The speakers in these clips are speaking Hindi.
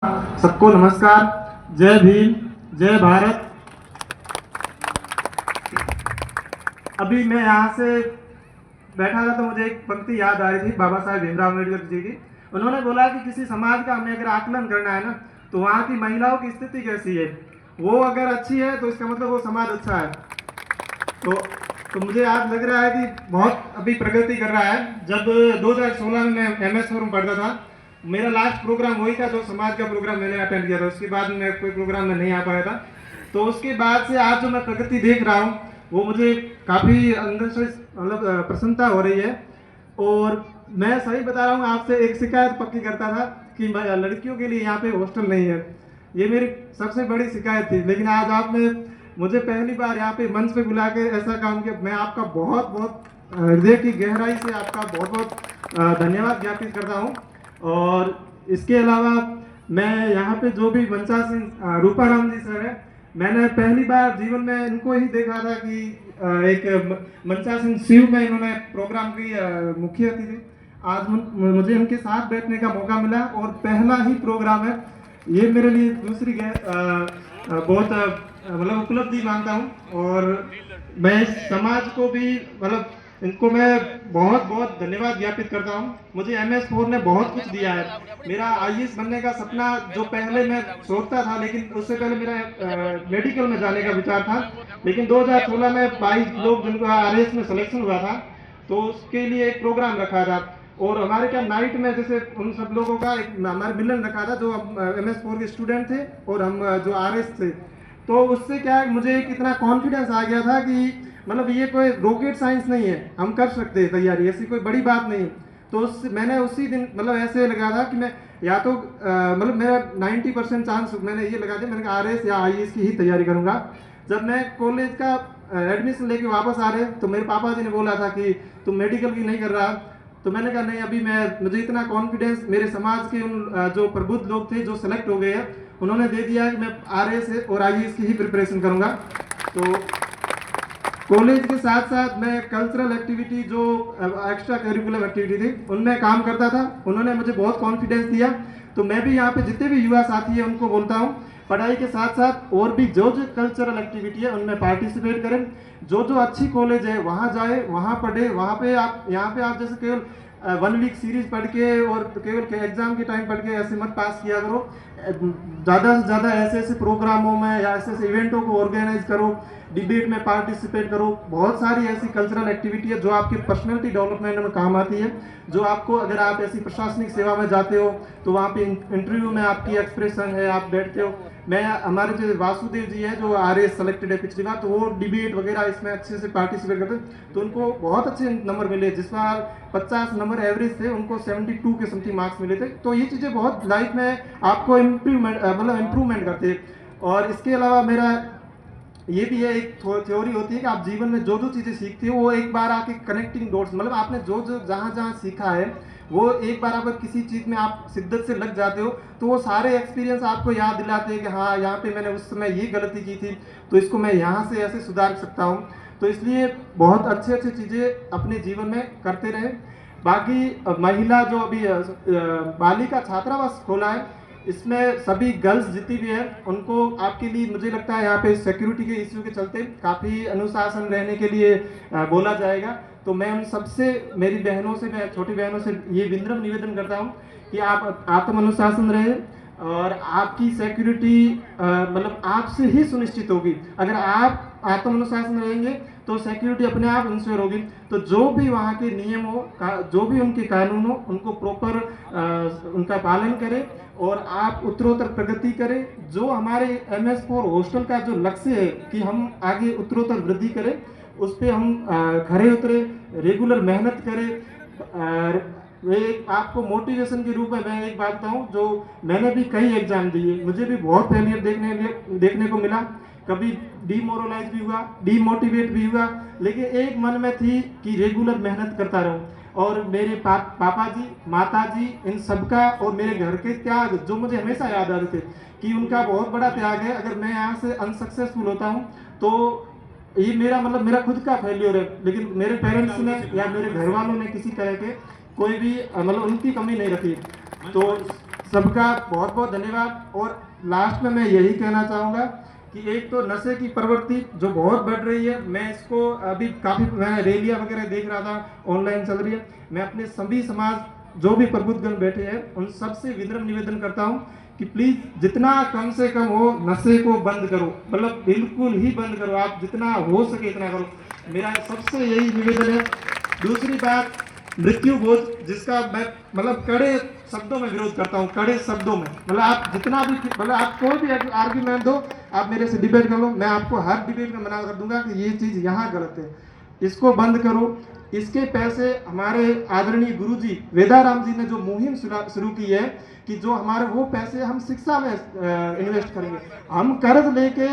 सबको नमस्कार। जय भीम, जय भारत। अभी मैं यहाँ से बैठा था तो मुझे एक पंक्ति याद आ रही थी बाबा साहेब भीमराव अम्बेडकर जी की। उन्होंने बोला कि किसी समाज का हमें अगर आकलन करना है ना, तो वहाँ की महिलाओं की स्थिति कैसी है, वो अगर अच्छी है तो इसका मतलब वो समाज अच्छा है। तो मुझे आज लग रहा है कि बहुत अभी प्रगति कर रहा है। जब 2016 में मैं MS फॉर्म पढ़ता था, मेरा लास्ट प्रोग्राम वही था जो समाज का प्रोग्राम मैंने अटेंड किया था। उसके बाद मैं कोई प्रोग्राम में नहीं आ पाया था। तो उसके बाद से आज जो मैं प्रगति देख रहा हूँ, वो मुझे काफ़ी अंदर से मतलब प्रसन्नता हो रही है। और मैं सही बता रहा हूँ आपसे, एक शिकायत पक्की करता था कि लड़कियों के लिए यहाँ पे हॉस्टल नहीं है। ये मेरी सबसे बड़ी शिकायत थी, लेकिन आज आपने मुझे पहली बार यहाँ पे मंच पे बुला के ऐसा काम किया। मैं आपका बहुत बहुत हृदय की गहराई से आपका बहुत बहुत धन्यवाद ज्ञापित करता हूँ। और इसके अलावा मैं यहाँ पे जो भी मंचासीन रूपाराम जी सर है, मैंने पहली बार जीवन में इनको ही देखा था कि एक मंचासीन शिव में इन्होंने प्रोग्राम की मुख्य अतिथि। आज मुझे इनके साथ बैठने का मौका मिला और पहला ही प्रोग्राम है। ये मेरे लिए दूसरी बहुत मतलब उपलब्धि मानता हूँ। और मैं इस समाज को भी मतलब इनको मैं बहुत बहुत धन्यवाद ज्ञापित करता हूँ। मुझे MS4 ने बहुत कुछ दिया है। मेरा IAS बनने का सपना जो पहले मैं सोचता था, लेकिन उससे पहले मेरा मेडिकल में जाने का विचार था। लेकिन 2016 में 22 लोग जिनको RAS में सिलेक्शन हुआ था, तो उसके लिए एक प्रोग्राम रखा था। और हमारे क्या नाइट में जैसे उन सब लोगों का एक हमारे मिलन रखा था जो MS4 के स्टूडेंट थे और हम जो RS थे। तो उससे क्या है, मुझे एक इतना कॉन्फिडेंस आ गया था कि मतलब ये कोई रॉकेट साइंस नहीं है, हम कर सकते हैं तैयारी, ऐसी कोई बड़ी बात नहीं। तो मैंने उसी दिन मतलब ऐसे लगा था कि मैं या तो मतलब मेरा 90% चांस मैंने ये लगा दिया, मैंने कहा RS या IAS की ही तैयारी करूंगा। जब मैं कॉलेज का एडमिशन लेके वापस आ रहे तो मेरे पापा जी ने बोला था कि तुम मेडिकल की नहीं कर रहा। तो मैंने कहा नहीं, अभी मुझे इतना कॉन्फिडेंस मेरे समाज के उन जो प्रबुद्ध लोग थे जो सेलेक्ट हो गए हैं, उन्होंने दे दिया कि मैं RS और IAS की ही प्रिपरेशन करूंगा। तो कॉलेज के साथ साथ मैं कल्चरल एक्टिविटी जो एक्स्ट्रा करिकुलर एक्टिविटी थी उनमें काम करता था। उन्होंने मुझे बहुत कॉन्फिडेंस दिया। तो मैं भी यहाँ पे जितने भी युवा साथी हैं उनको बोलता हूँ, पढ़ाई के साथ साथ और भी जो जो कल्चरल एक्टिविटी है उनमें पार्टिसिपेट करें। जो जो अच्छी कॉलेज है वहाँ जाए, वहाँ पढ़े। वहाँ पे आप यहाँ पे आप जैसे केवल 1 वीक सीरीज पढ़ के और केवल एग्जाम के टाइम पढ़ के ऐसे मत पास किया करो। ज़्यादा से ज़्यादा ऐसे ऐसे प्रोग्रामों में या ऐसे ऐसे इवेंटों को ऑर्गेनाइज करो, डिबेट में पार्टिसिपेट करो। बहुत सारी ऐसी कल्चरल एक्टिविटी है जो आपकी पर्सनैलिटी डेवलपमेंट में काम आती है, जो आपको अगर आप ऐसी प्रशासनिक सेवा में जाते हो तो वहाँ पे इंटरव्यू में आपकी एक्सप्रेशन है, आप बैठते हो। मैं हमारे जो वासुदेव जी है जो RS सेलेक्टेड है पिछली बार, तो वो डिबेट वगैरह इसमें अच्छे से पार्टिसिपेट करते, तो उनको बहुत अच्छे नंबर मिले। जिस बार 50 नंबर एवरेज थे, उनको 72 के समथिंग मार्क्स मिले थे। तो ये चीज़ें बहुत लाइफ में आपको इम्प्रूवमेंट करते हैं। और इसके अलावा मेरा ये भी है, एक थ्योरी होती है कि आप जीवन में जो जो चीज़ें सीखते हो वो एक बार आके कनेक्टिंग डॉट्स, मतलब आपने जो जो जहाँ जहाँ सीखा है वो एक बार अगर किसी चीज़ में आप शिद्दत से लग जाते हो तो वो सारे एक्सपीरियंस आपको याद दिलाते हैं कि हाँ, यहाँ पे मैंने उस समय ये गलती की थी, तो इसको मैं यहाँ से ऐसे सुधार सकता हूँ। तो इसलिए बहुत अच्छी अच्छी चीज़ें अपने जीवन में करते रहे। बाकी महिला जो अभी बालिका छात्रावास खोला है, इसमें सभी गर्ल्स जितनी भी है उनको आपके लिए मुझे लगता है यहाँ पे सिक्योरिटी के इश्यू के चलते काफ़ी अनुशासन रहने के लिए बोला जाएगा। तो मैं उन सबसे, मेरी बहनों से, मैं छोटी बहनों से ये विनम्र निवेदन करता हूँ कि आप आत्म अनुशासन रहे और आपकी सिक्योरिटी मतलब आपसे ही सुनिश्चित होगी। अगर आप आत्म अनुशासन रहेंगे तो सिक्योरिटी अपने आप इंश्योर होगी। तो जो भी वहाँ के नियम हो, जो भी उनके कानून हो, उनको प्रॉपर उनका पालन करें और आप उत्तरोत्तर प्रगति करें। जो हमारे MS4 हॉस्टल का जो लक्ष्य है कि हम आगे उत्तरोत्तर वृद्धि करें, उस पर हम खरे उतरे, रेगुलर मेहनत करें। वे आपको मोटिवेशन के रूप में मैं एक बात बताऊं, जो मैंने भी कई एग्जाम दिए, मुझे भी बहुत फेलियर देखने को मिला। कभी डीमोरलाइज भी हुआ, डीमोटिवेट भी हुआ, लेकिन एक मन में थी कि रेगुलर मेहनत करता रहूं। और मेरे पापा जी, माता जी, इन सबका और मेरे घर के त्याग जो मुझे हमेशा याद आ रहे थे कि उनका बहुत बड़ा त्याग है। अगर मैं यहाँ से अनसक्सेसफुल होता हूँ तो ये मेरा मतलब मेरा खुद का फेल्योर है, लेकिन मेरे पेरेंट्स ने या मेरे घर वालों ने किसी तरह के कोई भी मतलब उनकी कमी नहीं रखी। तो सबका बहुत बहुत धन्यवाद। और लास्ट में मैं यही कहना चाहूँगा कि एक तो नशे की प्रवृत्ति जो बहुत बढ़ रही है, मैं इसको अभी काफ़ी मैं रैलियाँ वगैरह देख रहा था, ऑनलाइन चल रही है। मैं अपने सभी समाज जो भी प्रबुद्धगण बैठे हैं उन सबसे विनम्र निवेदन करता हूँ कि प्लीज़ जितना कम से कम हो नशे को बंद करो, मतलब बिल्कुल ही बंद करो, आप जितना हो सके इतना करो, मेरा सबसे यही निवेदन है। दूसरी बात, मृत्यु भोज जिसका मैं मतलब कड़े शब्दों में विरोध करता हूँ, कड़े शब्दों में, मतलब आप जितना भी मतलब आप कोई भी आर्ग्यूमेंट दो, आप मेरे से डिबेट कर लो, मैं आपको हर डिबेट में मना कर दूंगा कि ये चीज़ यहाँ गलत है, इसको बंद करो। इसके पैसे हमारे आदरणीय गुरुजी वेदाराम जी ने जो मुहिम शुरू की है कि जो हमारे वो पैसे हम शिक्षा में इन्वेस्ट करेंगे, हम कर्ज लेके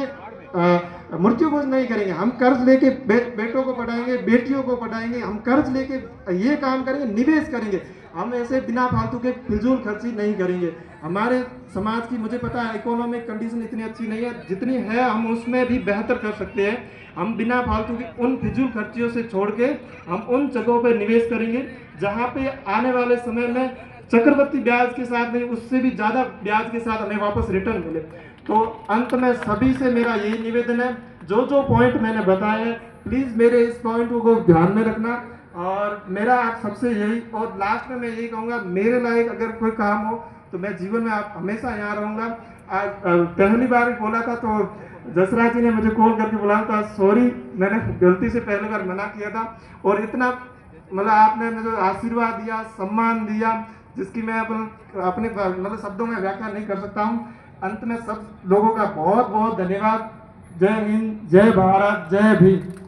मृत्यु भोज नहीं करेंगे, हम कर्ज लेके बेटों को पढ़ाएंगे, बेटियों को पढ़ाएंगे, हम कर्ज लेके ये काम करेंगे, निवेश करेंगे, हम ऐसे बिना फालतू के फिजूल खर्ची नहीं करेंगे। हमारे समाज की मुझे पता है इकोनॉमिक कंडीशन इतनी अच्छी नहीं है, जितनी है हम उसमें भी बेहतर कर सकते हैं। हम बिना फालतू की उन फिजूल खर्चियों से छोड़ के हम उन जगहों पर निवेश करेंगे जहाँ पे आने वाले समय में चक्रवृद्धि ब्याज के साथ नहीं, उससे भी ज़्यादा ब्याज के साथ हमें वापस रिटर्न मिले। तो अंत में सभी से मेरा यही निवेदन है, जो जो पॉइंट मैंने बताया है प्लीज़ मेरे इस पॉइंट को ध्यान में रखना, और मेरा आप सबसे यही, और लास्ट में मैं यही कहूँगा, मेरे लायक अगर कोई काम हो तो मैं जीवन में आप हमेशा यहाँ रहूँगा। आज पहली बार भी बोला था तो जसराज जी ने मुझे कॉल करके बुलाया था, सॉरी मैंने गलती से पहली बार मना किया था, और इतना मतलब आपने मुझे आशीर्वाद दिया, सम्मान दिया, जिसकी मैं अपने मतलब शब्दों में व्याख्या नहीं कर सकता हूँ। अंत में सब लोगों का बहुत बहुत धन्यवाद। जय हिंद, जय भारत, जय भीम।